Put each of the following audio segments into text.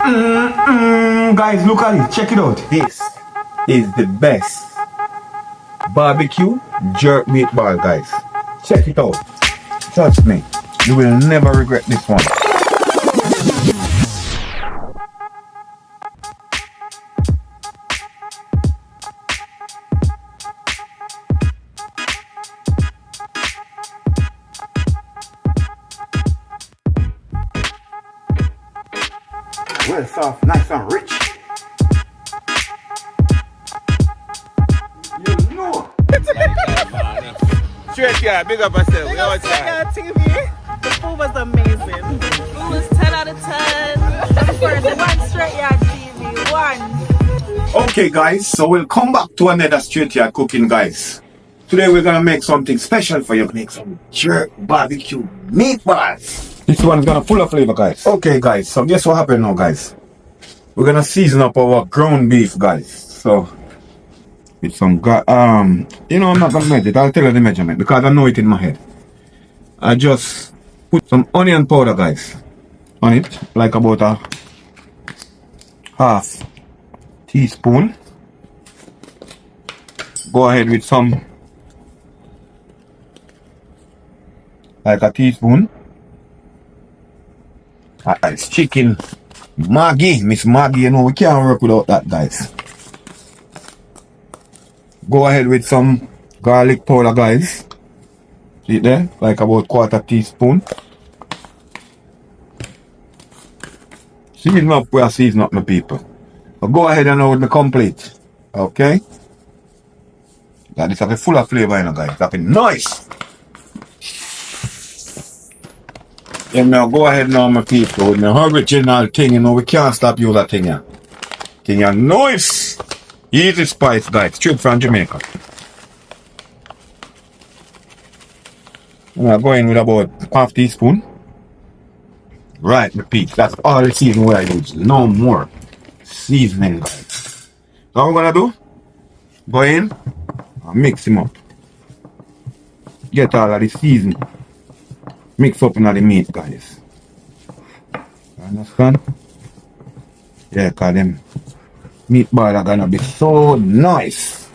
Guys, look at it. Check it out. This is the best barbecue jerk meatball, guys. Check it out. Trust me, you will never regret this one. Well soft, nice and rich. You know. Str8yaad, big up yourself. Big up Str8yaad TV. The food was amazing. The food was 10 out of 10. For one Str8yaad TV, one. Okay guys, so we'll come back to another Str8yaad cooking, guys. Today we're gonna make something special for you. Make some jerk barbecue meatballs. This one is gonna full of flavor, guys. Okay guys, so guess what happened now, guys? We're gonna season up our ground beef, guys. So with some you know, I'm not gonna measure it. I'll tell you the measurement because I know it in my head. I just put some onion powder, guys, on it, like about a half teaspoon. Go ahead with some, like a teaspoon. It's chicken Maggie, Miss Maggie, you know, we can't work without that, guys. Go ahead with some garlic powder, guys. See it there? Like about quarter teaspoon. Season up where I season up, my people. So go ahead and now with the complete. Okay? That is have full of flavor, you know, guys. That be nice. Yeah, now go ahead now, my people. With the original thing, you know, we can't stop using that thing here. Thing here, nice. Easy spice, guys. Straight from Jamaica. I'm gonna go in with about half teaspoon. Right, my peeps. That's all the seasoning I use. No more seasoning, guys. So what we're gonna do? Go in and mix him up. Get all of the seasoning. Mix up in the meat, guys. You understand? Yeah, cause them meatballs are gonna be so nice.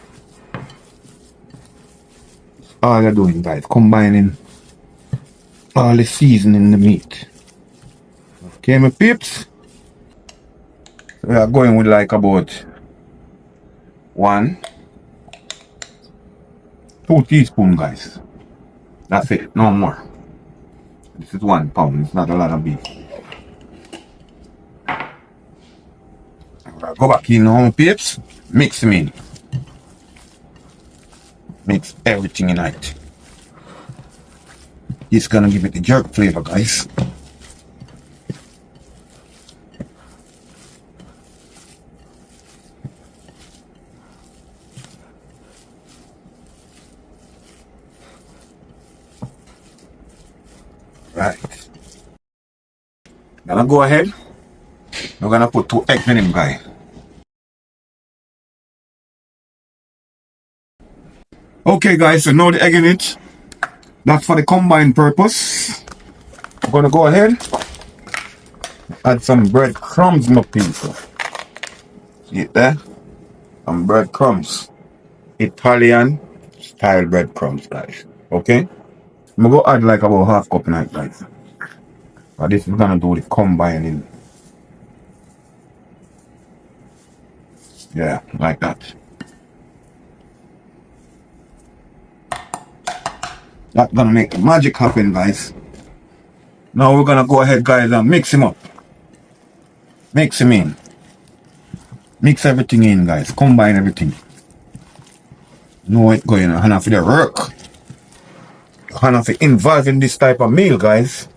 All you're doing, guys, combining all the seasoning in the meat. Okay, my peeps. So we are going with like about 2 teaspoons, guys. That's it, no more. This is 1 pound, it's not a lot of beef. Go back in now, peeps. Mix them in. Mix everything in it. This is gonna give it the jerk flavor, guys. Right. Gonna go ahead. We're gonna put 2 eggs in him, guy. Okay, guys, so now the egg in it. That's for the combined purpose. I'm gonna go ahead. Add some breadcrumbs, my people. See it there? Some breadcrumbs. Italian style breadcrumbs, guys. Okay? I'm gonna go add like about half cup in it, guys. But this is gonna do the combining. Yeah, like that. That's gonna make the magic happen, guys. Now we're gonna go ahead, guys, and mix him up. Mix him in. Mix everything in, guys. Combine everything. Know it going on. Have to work. Have to involve in this type of meal, guys.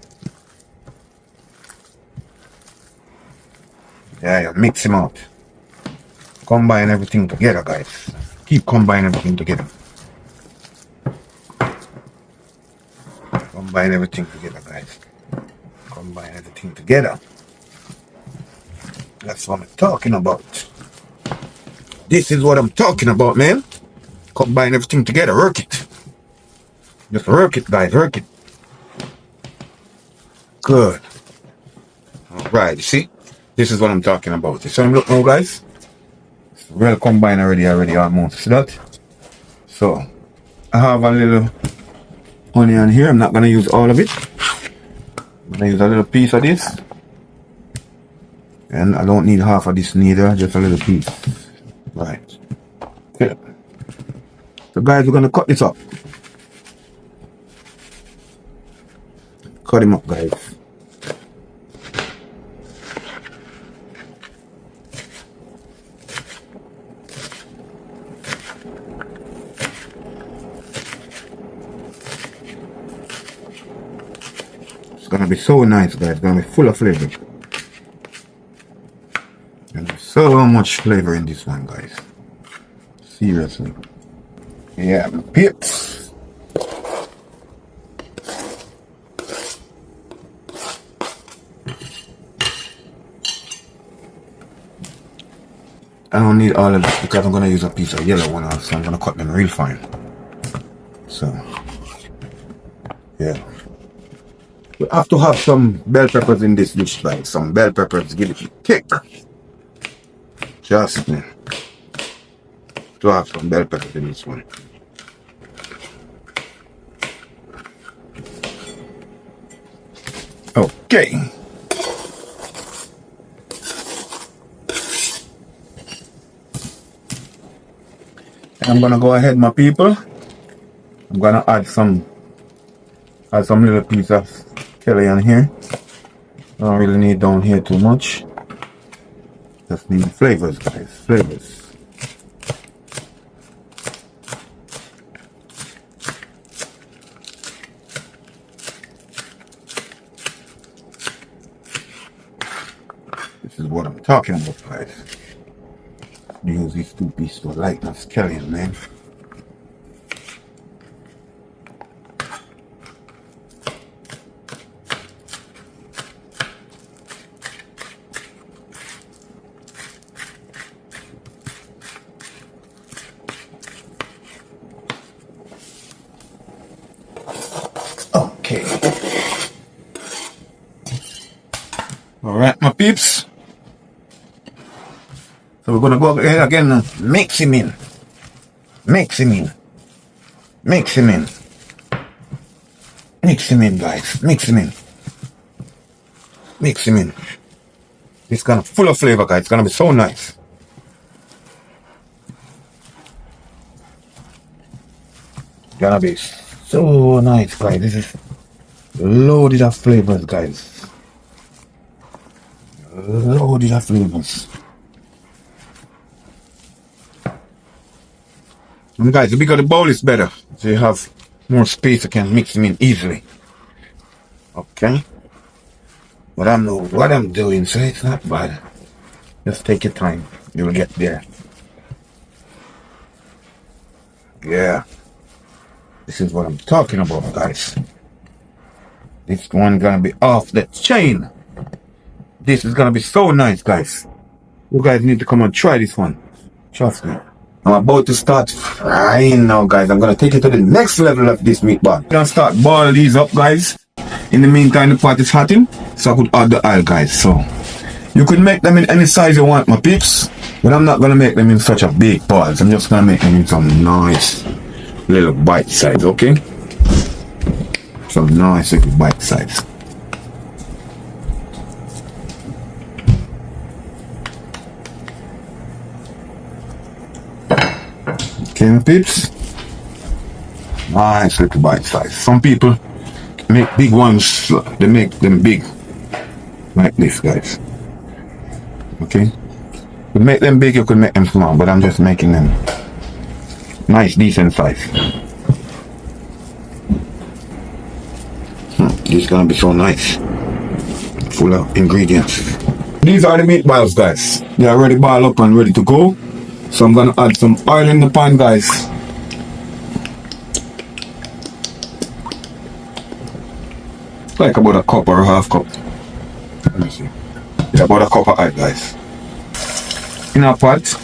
Yeah, mix him out. Combine everything together, guys. Keep combining everything together. Combine everything together, guys. Combine everything together. That's what I'm talking about. This is what I'm talking about, man. Combine everything together. Work it. Just work it, guys. Work it. Good. Alright, you see? This is what I'm talking about. So look now, guys. It's well combined already almost. See that? So I have a little onion here. I'm not gonna use all of it. I'm gonna use a little piece of this. And I don't need half of this neither, just a little piece. Right. Okay. So guys, we're gonna cut this up. Cut him up, guys. It's gonna be so nice, guys. It's gonna be full of flavor. There's so much flavor in this one, guys. Seriously. Yeah, pips. I don't need all of this because I'm gonna use a piece of yellow one also. I'm gonna cut them real fine. So, yeah. We have to have some bell peppers in this dish, guys. Some bell peppers, give it kick. Just to have some bell peppers in this one. Okay. I'm gonna go ahead, my people. I'm gonna add some little piece of Scallion here. I don't really need down here too much. Just need flavors, guys. Flavors. This is what I'm talking about, guys. Use these two pieces to lighten up Scallion, man. Okay. Alright, my peeps. So we're gonna go ahead again and mix him in. Mix him in. Mix him in. Mix him in, guys. Mix him in. Mix him in. It's gonna full of flavor, guys. It's gonna be so nice. Gonna be so nice, guys. This is loaded of flavors, guys. Loaded of flavors. And guys, the bigger the bowl is better. So you have more space, you can mix them in easily. Okay. But I know what I'm doing, so it's not bad. Just take your time. You'll get there. Yeah. This is what I'm talking about, guys. This one gonna be off the chain. This is gonna be so nice, guys. You guys need to come and try this one. Trust me. I'm about to start frying now, guys. I'm gonna take it to the next level of this meatball. I'm gonna start boil these up, guys. In the meantime, the pot is hotting, so I could add the oil, guys. So you could make them in any size you want, my peeps. But I'm not gonna make them in such a big balls. I'm just gonna make them in some nice little bite size, okay? Some nice little bite size. Okay, my peeps. Nice little bite size. Some people make big ones, they make them big like this, guys. Okay, you make them big, you could make them small, but I'm just making them nice, decent size. This is gonna be so nice, full of ingredients. These are the meatballs, guys. They are already boiled up and ready to go. So I'm gonna add some oil in the pan, guys. Like about a cup or a half cup. Let me see. Yeah, about a cup of oil, guys. In a pot.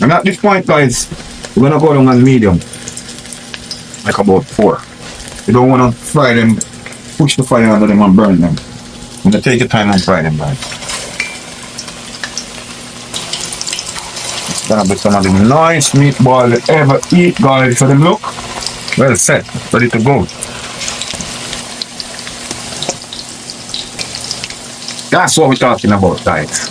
And at this point, guys, we're gonna go down on medium. Like about 4. You don't wanna fry them, push the fire under them and burn them. I'm gonna take your time and fry them, guys. Gonna be some of the nice meatball you ever eat, guys. So them look well set, ready to go. That's what we're talking about, guys.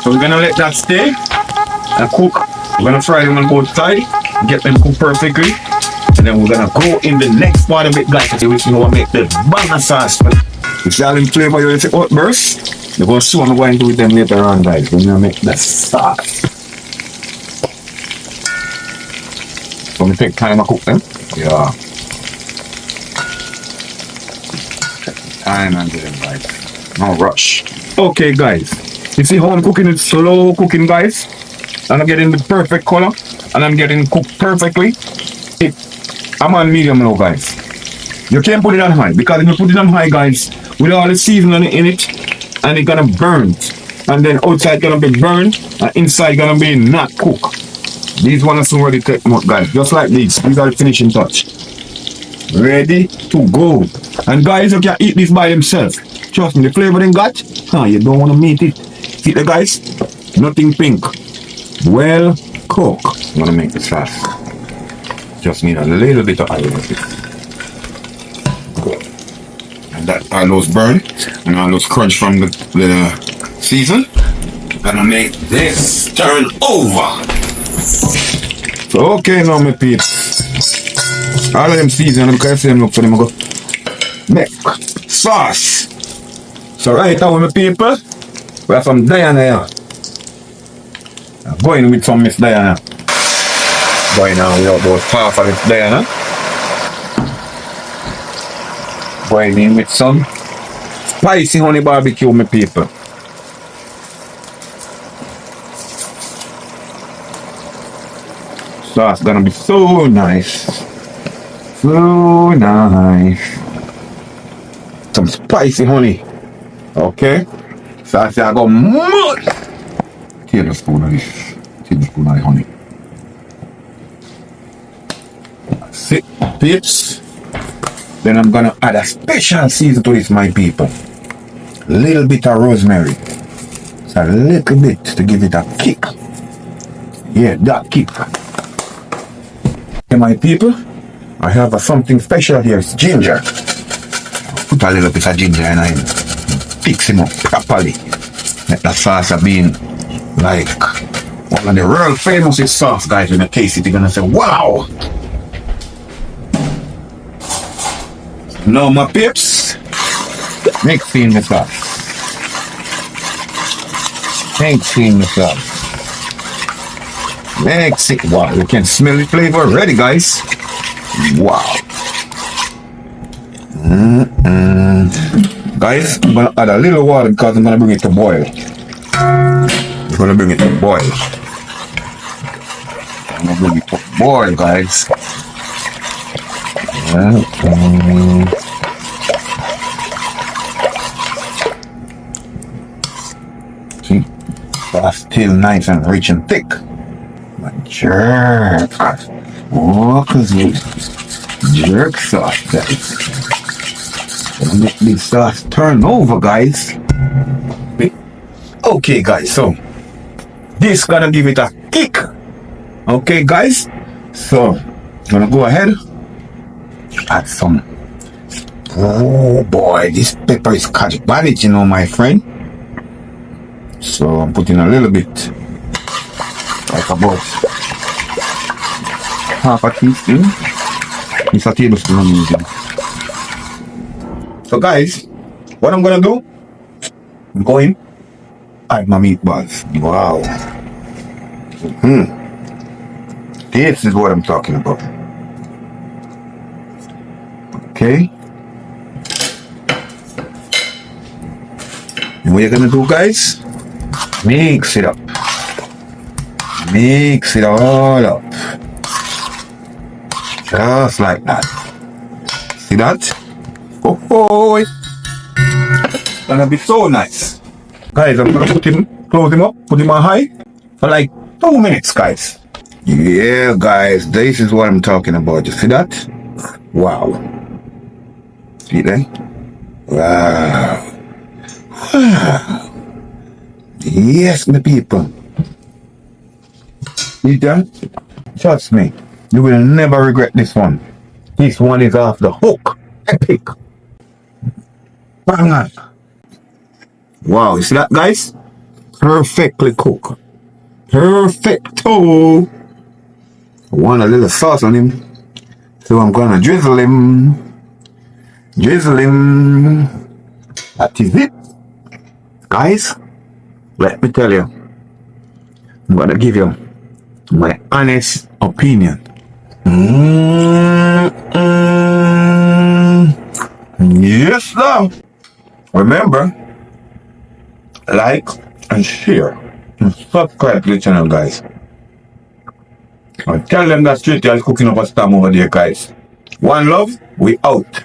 So we're gonna let that stay and cook. We're gonna fry them on both sides, get them cooked perfectly, and then we're gonna go in the next part of it, guys. Which we want to make the banger sauce. The Scallion flavor you see outburst. We're gonna show them what I'm going to do with them later on, guys. We're gonna make the sauce. So we take time to cook them. Yeah. Time and do them, guys. No rush. Okay, guys. You see how I'm cooking it? Slow cooking, guys. And I'm getting the perfect color. And I'm getting cooked perfectly. I'm on medium now, guys. You can't put it on high. Because if you put it on high, guys, with all the seasoning in it, and it's gonna burn. And then outside gonna be burned. And inside gonna be not cooked. These ones are ready to take them out, guys. Just like these. These are the finishing touch. Ready to go. And guys, you can eat this by themselves. Trust me, the flavor they got, you don't want to meet it. See the guys? Nothing pink. Well cooked. I'm gonna make the sauce. Just need a little bit of oil with it. And that almost burn and almost crunch from the season. Gonna make this turn over. So okay now, my peeps. All of them season because I see them look for them go make sauce. So right now, my people, we have some Diana here. I'm going with some Miss Diana. Going now without about half of Miss Diana. Going in with some spicy honey barbecue, my people. Sauce gonna be so nice. So nice. Some spicy honey. Okay. Sauce I got more. Tablespoon of this. Tablespoon of the honey. That's it, peeps. Then I'm gonna add a special season to this, my people. Little bit of rosemary. Just a little bit to give it a kick. Yeah, that kick. Okay, my people, I have something special here. It's ginger. Put a little bit of ginger and I fix him up properly. Let the sauce being like one of the world famous sauce, guys. When you taste it, you're gonna say, wow! Now, my pips, mixing the sauce. Mixing the sauce. Mix it. Wow, you can smell the flavor already, guys. Wow. Guys, I'm gonna add a little water because I'm gonna bring it to boil. I'm gonna bring it to boil. I'm gonna bring it to boil, guys. See, that's still nice and rich and thick. My jerk. Oh, cause you jerk sauce, guys. Gonna make this sauce turn over, guys. Okay, guys, so this gonna give it a kick. Okay, guys, so I'm gonna go ahead, add some. Oh boy, this pepper is Scotch bonnet, you know, my friend. So I'm putting a little bit, like about half a teaspoon. It's a tablespoon I'm using. So guys, what I'm gonna do, I'm going add my meatballs. Wow. This is what I'm talking about. Okay. And what you're gonna do, guys, mix it up. Mix it all up. Just like that. See that? Oh, it's gonna be so nice. Guys, I'm gonna close him up, put him on high for like 2 minutes, guys. Yeah, guys, this is what I'm talking about. You see that? Wow. See that? Wow. Wow. Yes, my people. Eat that? Trust me, you will never regret this one. This one is off the hook. Epic. Bang on. Wow, you see that, guys? Perfectly cooked. Perfecto. Want a little sauce on him, so I'm gonna drizzle him. Drizzle him. That is it. Guys, let me tell you, I'm gonna give you my honest opinion. Yes, sir. Remember, like and share and subscribe to the channel, guys. And tell them that Str8yaad is cooking up a storm over there, guys. One love, we out.